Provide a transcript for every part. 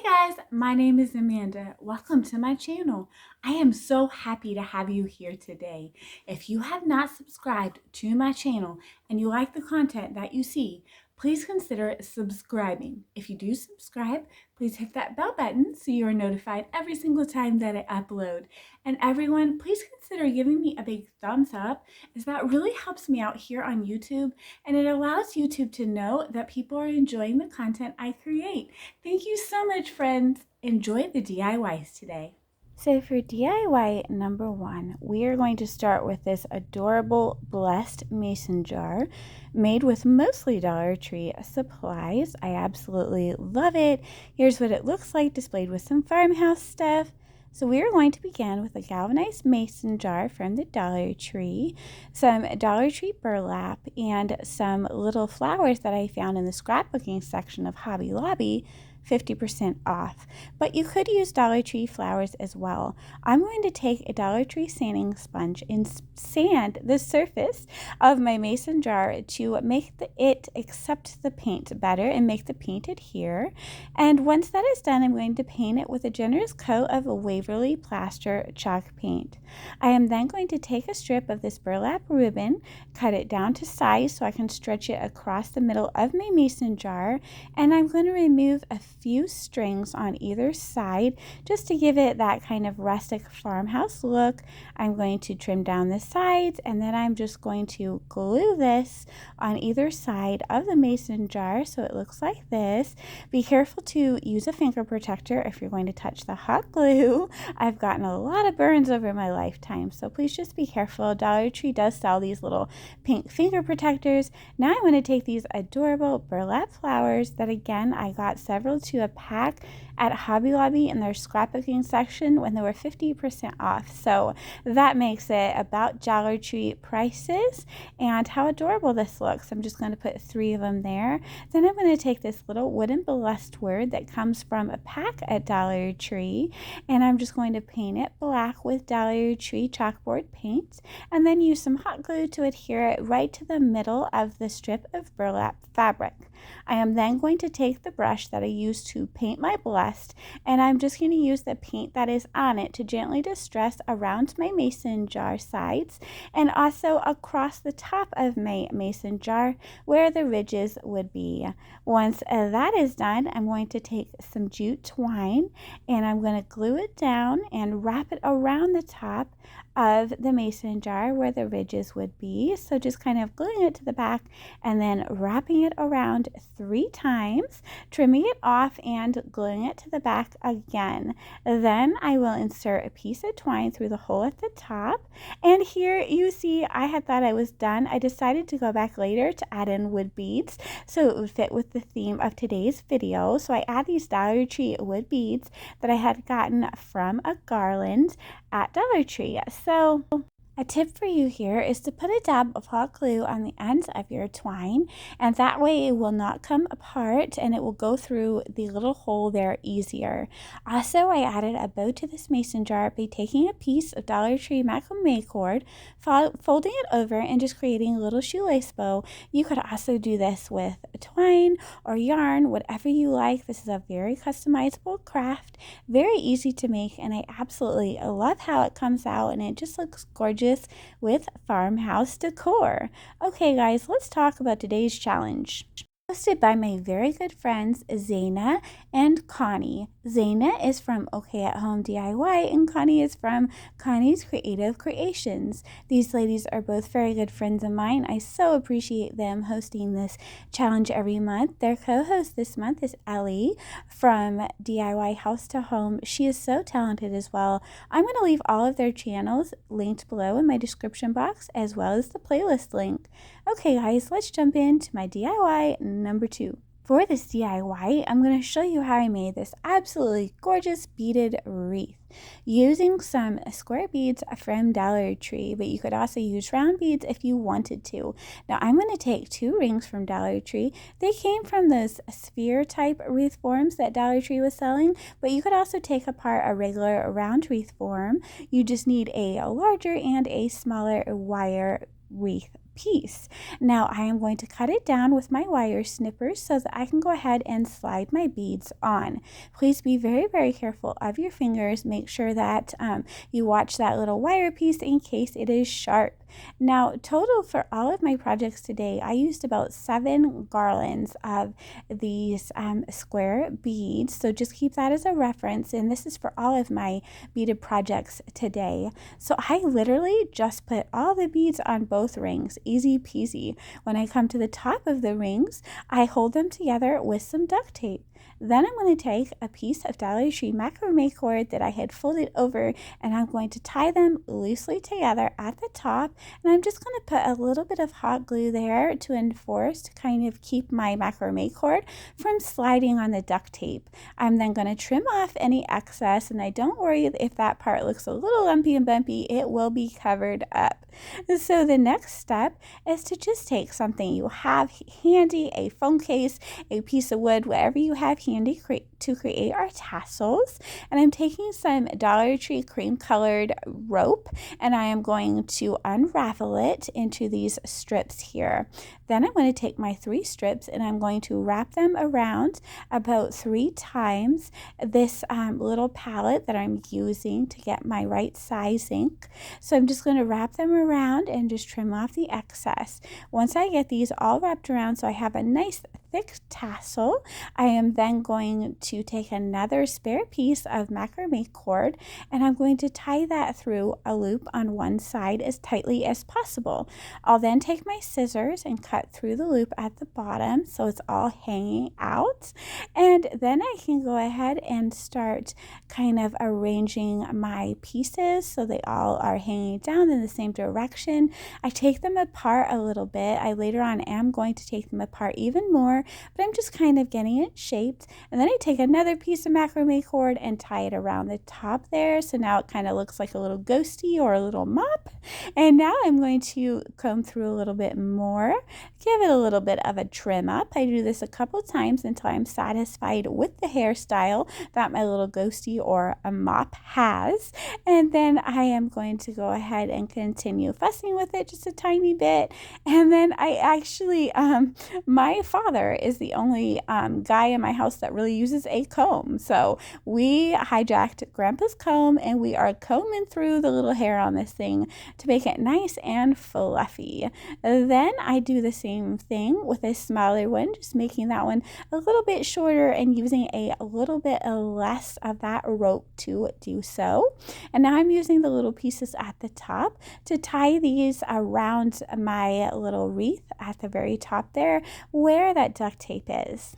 Guys, my name is Amanda. Welcome to my channel. I am so happy to have you here today. If you have not subscribed to my channel and you like the content that you see, please consider subscribing. If you do subscribe, please hit that bell button so you are notified every single time that I upload. And everyone, please consider giving me a big thumbs up, as that really helps me out here on YouTube, and it allows YouTube to know that people are enjoying the content I create. Thank you so much, friends. Enjoy the DIYs today. So for DIY number 1, we are going to start with this adorable blessed mason jar made with mostly Dollar Tree supplies. I absolutely love it. Here's what it looks like displayed with some farmhouse stuff. So we are going to begin with a galvanized mason jar from the Dollar Tree, some Dollar Tree burlap, and some little flowers that I found in the scrapbooking section of Hobby Lobby, 50% off. But you could use Dollar Tree flowers as well. I'm going to take a Dollar Tree sanding sponge and sand the surface of my mason jar to make it accept the paint better and make the paint adhere. And once that is done, I'm going to paint it with a generous coat of Waverly Plaster chalk paint. I am then going to take a strip of this burlap ribbon, cut it down to size so I can stretch it across the middle of my mason jar, and I'm going to remove a few strings on either side just to give it that kind of rustic farmhouse look. I'm going to trim down the sides, and then I'm just going to glue this on either side of the mason jar so it looks like this. Be careful to use a finger protector if you're going to touch the hot glue. I've gotten a lot of burns over my lifetime, so please just be careful. Dollar Tree does sell these little pink finger protectors. Now I'm going to take these adorable burlap flowers that, again, I got several to a pack at Hobby Lobby in their scrapbooking section when they were 50% off. So that makes it about Dollar Tree prices. And how adorable this looks. I'm just going to put 3 of them there. Then I'm going to take this little wooden blessed word that comes from a pack at Dollar Tree, and I'm just going to paint it black with Dollar Tree chalkboard paint, and then use some hot glue to adhere it right to the middle of the strip of burlap fabric. I am then going to take the brush that I used to paint my blessed, and I'm just going to use the paint that is on it to gently distress around my mason jar sides and also across the top of my mason jar where the ridges would be. Once that is done, I'm going to take some jute twine and I'm going to glue it down and wrap it around the top of the mason jar where the ridges would be. So just kind of gluing it to the back and then wrapping it around 3 times, trimming it off and gluing it to the back again. Then I will insert a piece of twine through the hole at the top, and here you see I had thought I was done. I decided to go back later to add in wood beads so it would fit with the theme of today's video. So I add these Dollar Tree wood beads that I had gotten from a garland at Dollar Tree. So a tip for you here is to put a dab of hot glue on the ends of your twine, and that way it will not come apart and it will go through the little hole there easier. Also, I added a bow to this mason jar by taking a piece of Dollar Tree macrame cord, folding it over, and just creating a little shoelace bow. You could also do this with twine or yarn, whatever you like. This is a very customizable craft, very easy to make, and I absolutely love how it comes out, and it just looks gorgeous with farmhouse decor. Okay guys, let's talk about today's challenge. Hosted by my very good friends Zaina and Connie. Zaina is from Okay at Home DIY and Connie is from Connie's Creative Creations. These ladies are both very good friends of mine. I so appreciate them hosting this challenge every month. Their co-host this month is Ellie from DIY House to Home. She is so talented as well. I'm going to leave all of their channels linked below in my description box, as well as the playlist link. Okay guys, let's jump into my DIY number 2. For this DIY, I'm going to show you how I made this absolutely gorgeous beaded wreath using some square beads from Dollar Tree, but you could also use round beads if you wanted to. Now I'm going to take 2 rings from Dollar Tree. They came from those sphere type wreath forms that Dollar Tree was selling, but you could also take apart a regular round wreath form. You just need a larger and a smaller wire wreath piece. Now I am going to cut it down with my wire snippers so that I can go ahead and slide my beads on. Please be very, very careful of your fingers. Make sure that you watch that little wire piece in case it is sharp. Now, total for all of my projects today, I used about 7 garlands of these square beads. So just keep that as a reference. And this is for all of my beaded projects today. So I literally just put all the beads on both rings, easy peasy. When I come to the top of the rings, I hold them together with some duct tape. Then I'm going to take a piece of Dollar Tree macrame cord that I had folded over, and I'm going to tie them loosely together at the top. And I'm just going to put a little bit of hot glue there to enforce, to kind of keep my macrame cord from sliding on the duct tape. I'm then going to trim off any excess, and I don't worry if that part looks a little lumpy and bumpy, it will be covered up. So the next step is to just take something you have handy, a phone case, a piece of wood, whatever you have handy to create our tassels. And I'm taking some Dollar Tree cream colored rope, and I am going to unravel it into these strips here. Then I'm going to take my 3 strips and I'm going to wrap them around about 3 times this little palette that I'm using to get my right sizing. So I'm just going to wrap them around and just trim off the excess. Once I get these all wrapped around so I have a nice thick tassel, I am then going to take another spare piece of macrame cord and I'm going to tie that through a loop on one side as tightly as possible. I'll then take my scissors and cut through the loop at the bottom so it's all hanging out, and then I can go ahead and start kind of arranging my pieces so they all are hanging down in the same direction. I take them apart a little bit. I later on am going to take them apart even more, but I'm just kind of getting it shaped. And then I take another piece of macrame cord and tie it around the top there. So now it kind of looks like a little ghosty or a little mop. And now I'm going to comb through a little bit more, give it a little bit of a trim up. I do this a couple times until I'm satisfied with the hairstyle that my little ghosty or a mop has. And then I am going to go ahead and continue fussing with it just a tiny bit. And then I actually, my father is the only guy in my house that really uses a comb. So we hijacked Grandpa's comb and we are combing through the little hair on this thing to make it nice and fluffy. Then I do the same thing with a smaller one, just making that one a little bit shorter and using a little bit less of that rope to do so. And now I'm using the little pieces at the top to tie these around my little wreath at the very top there where that duct tape is.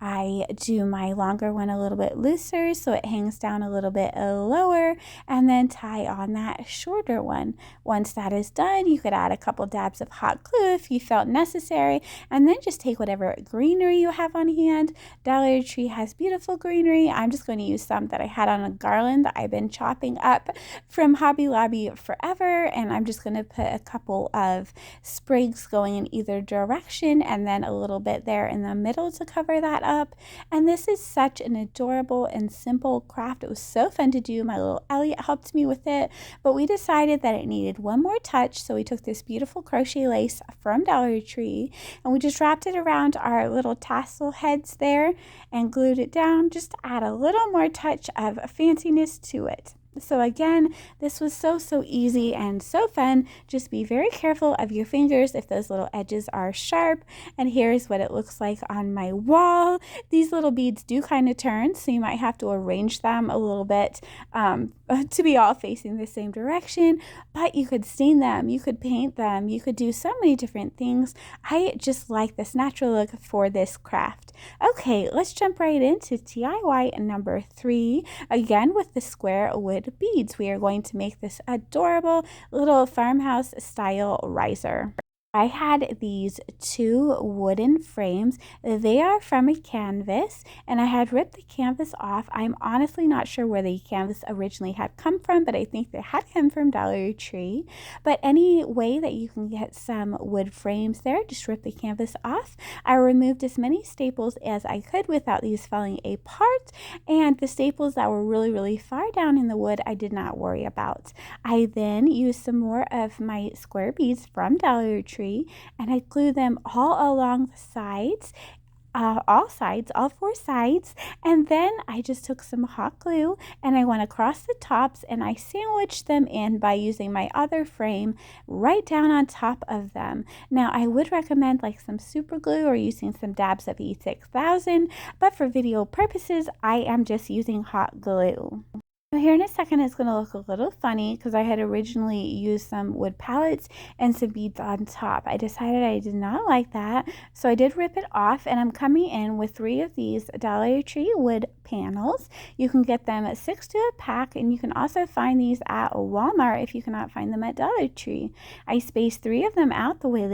I do my longer one a little bit looser so it hangs down a little bit lower, and then tie on that shorter one. Once that is done, you could add a couple dabs of hot glue if you felt necessary, and then just take whatever greenery you have on hand. Dollar Tree has beautiful greenery. I'm just going to use some that I had on a garland that I've been chopping up from Hobby Lobby forever, and I'm just going to put a couple of sprigs going in either direction and then a little bit there in the middle to cover that up. And this is such an adorable and simple craft. It was so fun to do. My little Elliot helped me with it, but we decided that it needed one more touch, so we took this beautiful crochet lace from Dollar Tree and we just wrapped it around our little tassel heads there and glued it down just to add a little more touch of fanciness to it. So again, this was so easy and so fun. Just be very careful of your fingers if those little edges are sharp. And here's what it looks like on my wall. These little beads do kind of turn, so you might have to arrange them a little bit to be all facing the same direction, but you could stain them, you could paint them, you could do so many different things. I just like this natural look for this craft. Okay, let's jump right into DIY number 3, again with the square wood beads. We are going to make this adorable little farmhouse style riser. I had these two wooden frames. They are from a canvas, and I had ripped the canvas off. I'm honestly not sure where the canvas originally had come from, but I think they had come from Dollar Tree. But any way that you can get some wood frames there, just rip the canvas off. I removed as many staples as I could without these falling apart, and the staples that were really, really far down in the wood, I did not worry about. I then used some more of my square beads from Dollar Tree, and I glue them all along the sides, all 4 sides, and then I just took some hot glue and I went across the tops and I sandwiched them in by using my other frame right down on top of them. Now I would recommend like some super glue or using some dabs of E6000, but for video purposes I am just using hot glue. Now here in a second it's going to look a little funny because I had originally used some wood pallets and some beads on top. I decided I did not like that, so I did rip it off, and I'm coming in with 3 of these Dollar Tree wood panels. You can get them at 6 to a pack, and you can also find these at Walmart if you cannot find them at Dollar Tree. I spaced 3 of them out the way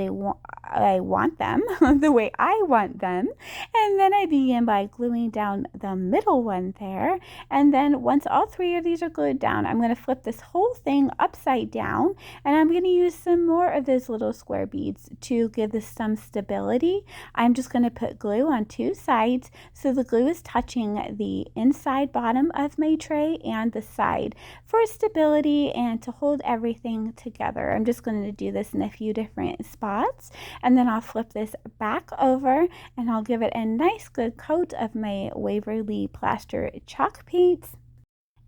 I want them, the way I want them, and then I began by gluing down the middle one there, and then once all 3 of these are glued down, I'm going to flip this whole thing upside down, and I'm going to use some more of those little square beads to give this some stability. I'm just going to put glue on 2 sides so the glue is touching the inside bottom of my tray and the side for stability and to hold everything together. I'm just going to do this in a few different spots, and then I'll flip this back over and I'll give it a nice good coat of my Waverly plaster chalk paint.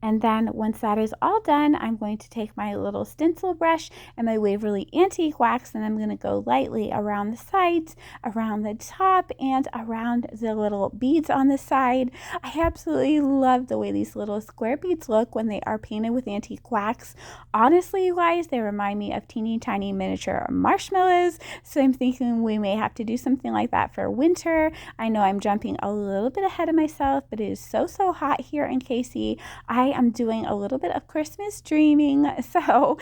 And then once that is all done, I'm going to take my little stencil brush and my Waverly Antique Wax, and I'm going to go lightly around the sides, around the top, and around the little beads on the side. I absolutely love the way these little square beads look when they are painted with antique wax. Honestly, you guys, they remind me of teeny tiny miniature marshmallows, so I'm thinking we may have to do something like that for winter. I know I'm jumping a little bit ahead of myself, but it is so hot here in KC. I am doing a little bit of Christmas dreaming, so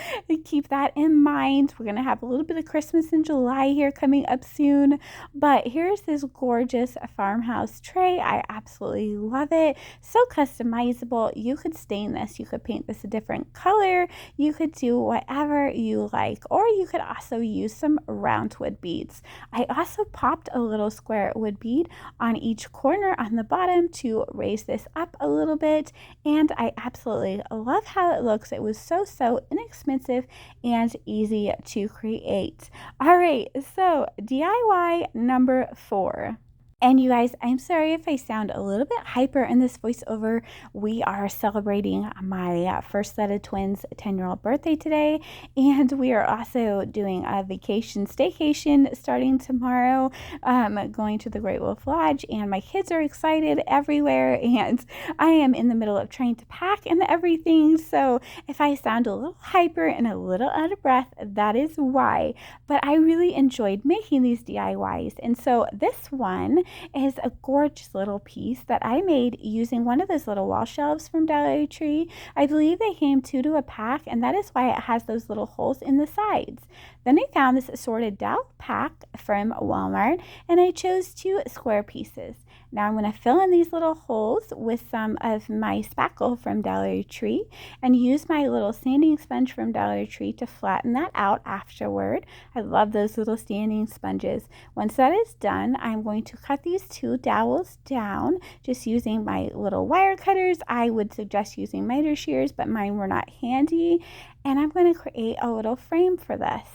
keep that in mind. We're gonna have a little bit of Christmas in July here coming up soon, but here's this gorgeous farmhouse tray. I absolutely love it. So customizable. You could stain this, you could paint this a different color, you could do whatever you like, or you could also use some round wood beads. I also popped a little square wood bead on each corner on the bottom to raise this up a little bit, and I absolutely love how it looks. It was so inexpensive and easy to create. All right, so DIY number 4. And you guys, I'm sorry if I sound a little bit hyper in this voiceover. We are celebrating my first set of twins' 10-year-old birthday today, and we are also doing a staycation starting tomorrow, going to the Great Wolf Lodge, and my kids are excited everywhere, and I am in the middle of trying to pack and everything, so if I sound a little hyper and a little out of breath, that is why. But I really enjoyed making these DIYs, and so this one is a gorgeous little piece that I made using one of those little wall shelves from Dollar Tree. I believe they came 2 to a pack, and that is why it has those little holes in the sides. Then I found this assorted dowel pack from Walmart, and I chose 2 square pieces. Now I'm going to fill in these little holes with some of my spackle from Dollar Tree and use my little sanding sponge from Dollar Tree to flatten that out afterward. I love those little sanding sponges. Once that is done, I'm going to cut these 2 dowels down just using my little wire cutters. I would suggest using miter shears, but mine were not handy. And I'm going to create a little frame for this.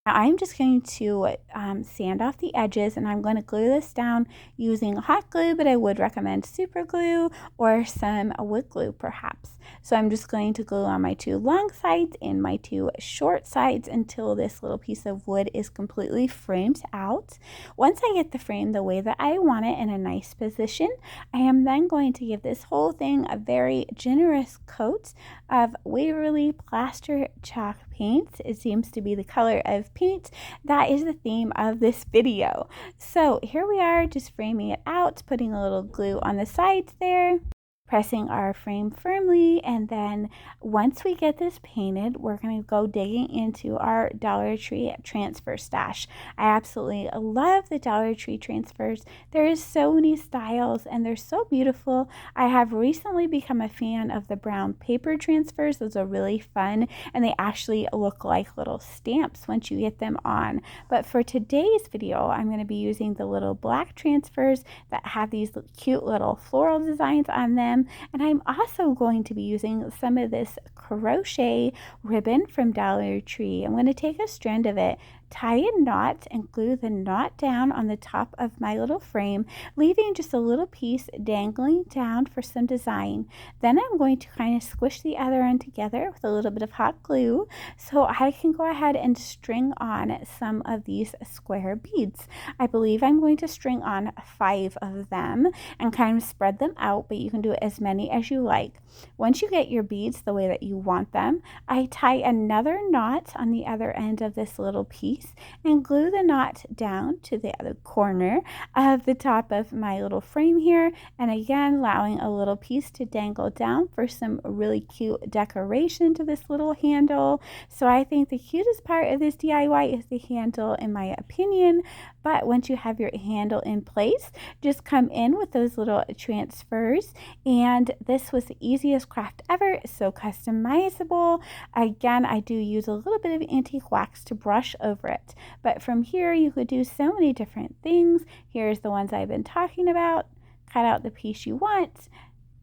Now I'm just going to sand off the edges, and I'm going to glue this down using hot glue, but I would recommend super glue or some wood glue perhaps. So I'm just going to glue on my 2 long sides and my 2 short sides until this little piece of wood is completely framed out. Once I get the frame the way that I want it in a nice position, I am then going to give this whole thing a very generous coat of Waverly plaster chalk paint. It seems to be the color of paint that is the theme of this video. So here we are, just framing it out, putting a little glue on the sides there. pressing our frame firmly, and then once we get this painted, we're going to go digging into our Dollar Tree transfer stash. I absolutely love the Dollar Tree transfers. There is so many styles and they're so beautiful. I have recently become a fan of the brown paper transfers. Those are really fun and they actually look like little stamps once you get them on. But for today's video, I'm going to be using the little black transfers that have these cute little floral designs on them. And I'm also going to be using some of this crochet ribbon from Dollar Tree. I'm going to take a strand of it, tie a knot, and glue the knot down on the top of my little frame, leaving just a little piece dangling down for some design. Then I'm going to kind of squish the other end together with a little bit of hot glue so I can go ahead and string on some of these square beads. I believe I'm going to string on 5 of them and kind of spread them out, but you can do as many as you like. Once you get your beads the way that you want them, I tie another knot on the other end of this little piece and glue the knot down to the other corner of the top of my little frame here, and again allowing a little piece to dangle down for some really cute decoration to this little handle. So I think the cutest part of this DIY is the handle in my opinion, but once you have your handle in place, just come in with those little transfers, and this was the easiest craft ever, so customizable. Again, I do use a little bit of antique wax to brush over it, but from here you could do so many different things. Here's the ones I've been talking about. Cut out the piece you want,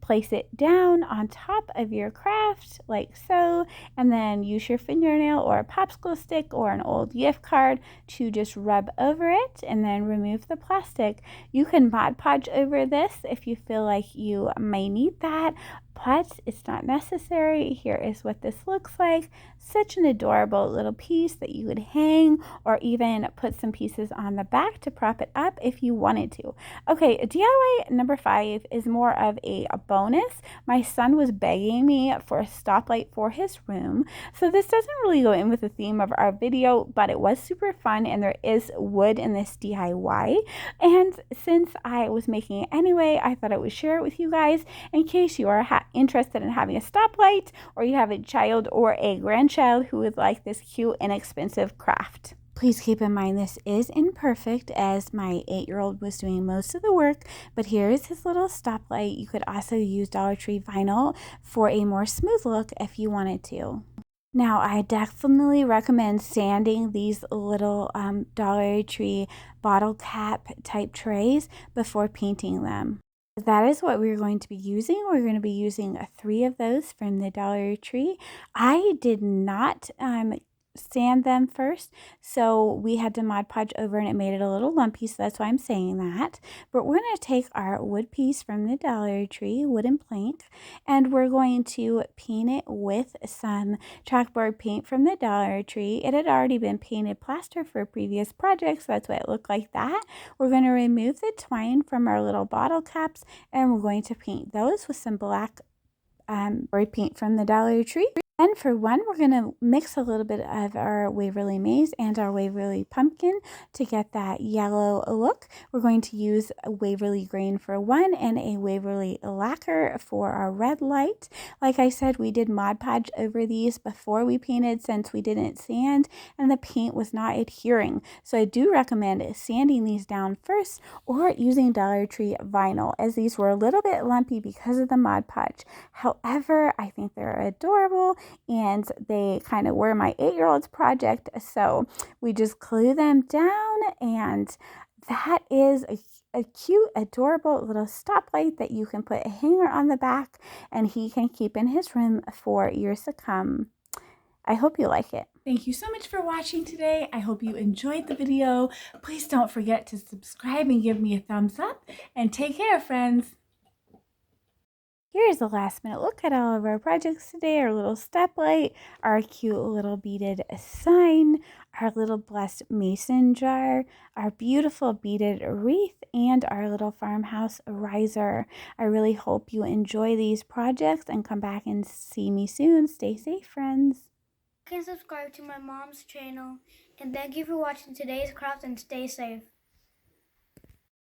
place it down on top of your craft like so, and then use your fingernail or a popsicle stick or an old gift card to just rub over it and then remove the plastic. You can Mod Podge over this if you feel like you may need that, but it's not necessary. Here is what this looks like. Such an adorable little piece that you could hang or even put some pieces on the back to prop it up if you wanted to. Okay, DIY number 5 is more of a bonus. My son was begging me for a stoplight for his room, so this doesn't really go in with the theme of our video, but it was super fun and there is wood in this DIY, and since I was making it anyway, I thought I would share it with you guys in case you are interested in having a stoplight or you have a child or a grandchild who would like this cute inexpensive craft. Please keep in mind this is imperfect as my 8-year-old was doing most of the work, but here is his little stoplight. You could also use Dollar Tree vinyl for a more smooth look if you wanted to. Now, I definitely recommend sanding these little Dollar Tree bottle cap type trays before painting them. That is what we're going to be using. We're going to be using 3 of those from the Dollar Tree. I did not sand them first, so we had to Mod Podge over and it made it a little lumpy, so that's why I'm saying that. But we're going to take our wood piece from the Dollar Tree, wooden plank, and we're going to paint it with some chalkboard paint from the Dollar Tree. It had already been painted plaster for a previous project, so that's why it looked like that. We're going to remove the twine from our little bottle caps, and we're going to paint those with some black board paint from the Dollar Tree. And for one, we're going to mix a little bit of our Waverly Maize and our Waverly Pumpkin to get that yellow look. We're going to use a Waverly Green for one and a Waverly Lacquer for our red light. Like I said, we did Mod Podge over these before we painted since we didn't sand and the paint was not adhering. So I do recommend sanding these down first or using Dollar Tree vinyl, as these were a little bit lumpy because of the Mod Podge. However, I think they're adorable and they kind of were my 8-year-old's project, so we just glue them down, and that is a cute, adorable little stoplight that you can put a hanger on the back and he can keep in his room for years to come. I hope you like it. Thank you so much for watching today. I hope you enjoyed the video. Please don't forget to subscribe and give me a thumbs up, and take care, friends. Here's a last minute look at all of our projects today. Our little stoplight, our cute little beaded sign, our little blessed mason jar, our beautiful beaded wreath, and our little farmhouse riser. I really hope you enjoy these projects and come back and see me soon. Stay safe, friends. You can subscribe to my mom's channel, and thank you for watching today's craft and stay safe.